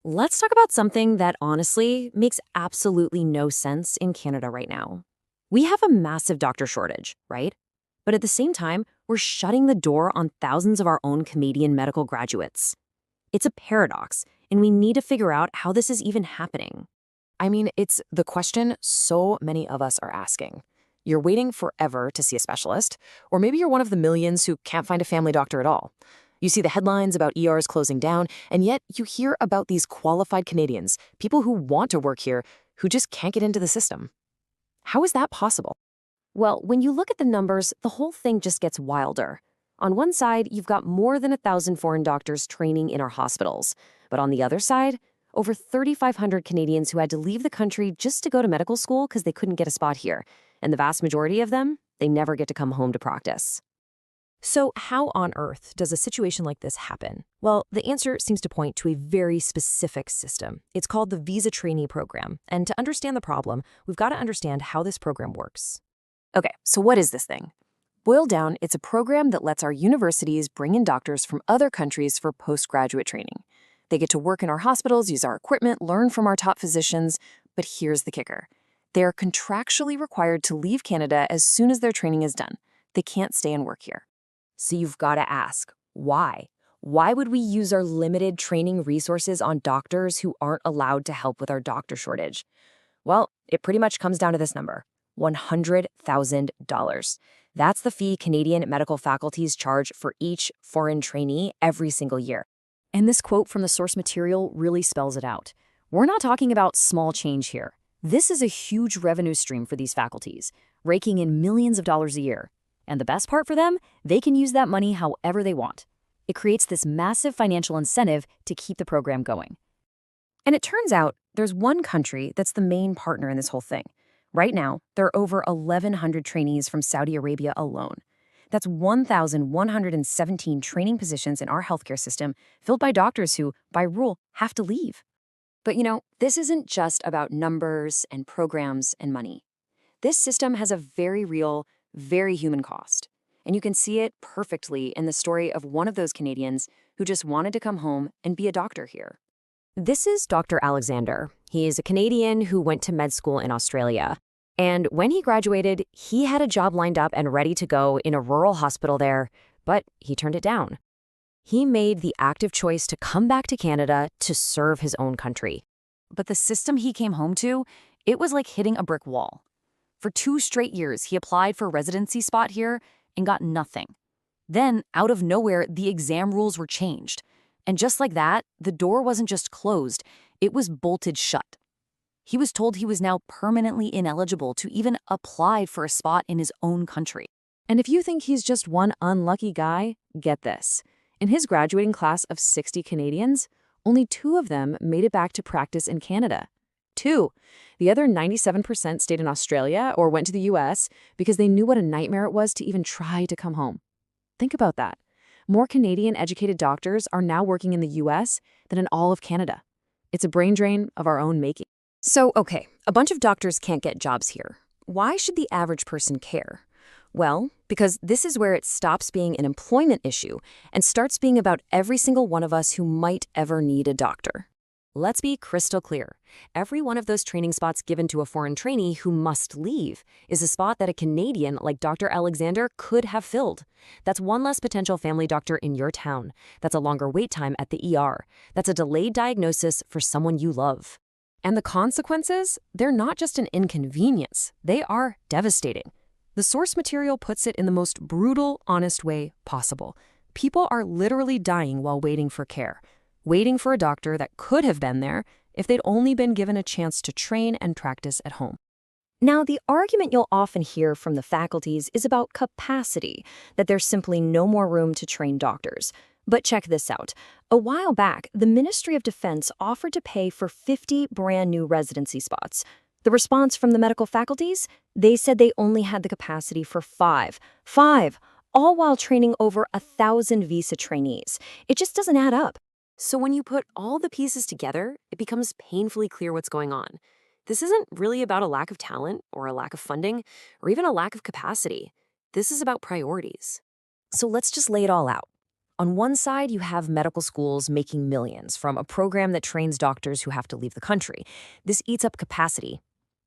Let's talk about something that honestly makes absolutely no sense in Canada right now. We have a massive doctor shortage, right? But at the same time, we're shutting the door on thousands of our own Canadian medical graduates. It's a paradox, and we need to figure out how this is even happening. I mean, it's the question so many of us are asking. You're waiting forever to see a specialist, or maybe you're one of the millions who can't find a family doctor at all. You see the headlines about ERs closing down, and yet you hear about these qualified Canadians, people who want to work here, who just can't get into the system. How is that possible? Well, when you look at the numbers, the whole thing just gets wilder. On one side, you've got more than 1,000 foreign doctors training in our hospitals. But on the other side, over 3,500 Canadians who had to leave the country just to go to medical school because they couldn't get a spot here. And the vast majority of them, they never get to come home to practice. So how on earth does a situation like this happen? Well, the answer seems to point to a very specific system. It's called the Visa Trainee Program. And to understand the problem, we've got to understand how this program works. Okay, so what is this thing? Boiled down, it's a program that lets our universities bring in doctors from other countries for postgraduate training. They get to work in our hospitals, use our equipment, learn from our top physicians, but here's the kicker. They are contractually required to leave Canada as soon as their training is done. They can't stay and work here. So you've got to ask, why? Why would we use our limited training resources on doctors who aren't allowed to help with our doctor shortage? Well, it pretty much comes down to this number, $100,000. That's the fee Canadian medical faculties charge for each foreign trainee every single year. And this quote from the source material really spells it out. We're not talking about small change here. This is a huge revenue stream for these faculties, raking in millions of dollars a year. And the best part for them, they can use that money however they want. It creates this massive financial incentive to keep the program going. And it turns out there's one country that's the main partner in this whole thing. Right now, there are over 1,100 trainees from Saudi Arabia alone. That's 1,117 training positions in our healthcare system filled by doctors who, by rule, have to leave. But this isn't just about numbers and programs and money. This system has a very real, very human cost. And you can see it perfectly in the story of one of those Canadians who just wanted to come home and be a doctor here. This is Dr. Alexander. He is a Canadian who went to med school in Australia. And when he graduated, he had a job lined up and ready to go in a rural hospital there, but he turned it down. He made the active choice to come back to Canada to serve his own country. But the system he came home to, it was like hitting a brick wall. For 2 straight years, he applied for a residency spot here and got nothing. Then, out of nowhere, the exam rules were changed. And just like that, the door wasn't just closed, it was bolted shut. He was told he was now permanently ineligible to even apply for a spot in his own country. And if you think he's just one unlucky guy, get this. In his graduating class of 60 Canadians, only 2 of them made it back to practice in Canada. 2. The other 97% stayed in Australia or went to the US because they knew what a nightmare it was to even try to come home. Think about that. More Canadian-educated doctors are now working in the US than in all of Canada. It's a brain drain of our own making. So, okay, a bunch of doctors can't get jobs here. Why should the average person care? Well, because this is where it stops being an employment issue and starts being about every single one of us who might ever need a doctor. Let's be crystal clear. Every one of those training spots given to a foreign trainee who must leave is a spot that a Canadian like Dr. Alexander could have filled. That's one less potential family doctor in your town. That's a longer wait time at the ER. That's a delayed diagnosis for someone you love. And the consequences? They're not just an inconvenience. They are devastating. The source material puts it in the most brutal, honest way possible. People are literally dying while waiting for care, waiting for a doctor that could have been there if they'd only been given a chance to train and practice at home. Now, the argument you'll often hear from the faculties is about capacity, that there's simply no more room to train doctors. But check this out. A while back, the Ministry of Defense offered to pay for 50 brand new residency spots. The response from the medical faculties? They said they only had the capacity for 5. 5! All while training over 1,000 visa trainees. It just doesn't add up. So when you put all the pieces together, it becomes painfully clear what's going on. This isn't really about a lack of talent or a lack of funding or even a lack of capacity. This is about priorities. So let's just lay it all out. On one side, you have medical schools making millions from a program that trains doctors who have to leave the country. This eats up capacity.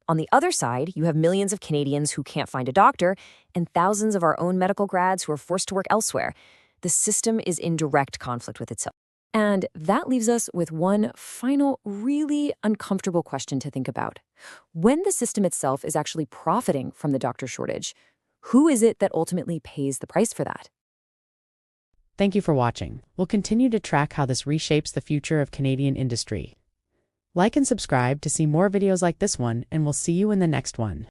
On the other side, you have millions of Canadians who can't find a doctor and thousands of our own medical grads who are forced to work elsewhere. The system is in direct conflict with itself. And that leaves us with one final, really uncomfortable question to think about. When the system itself is actually profiting from the doctor shortage, who is it that ultimately pays the price for that? Thank you for watching. We'll continue to track how this reshapes the future of Canadian industry. Like and subscribe to see more videos like this one, and we'll see you in the next one.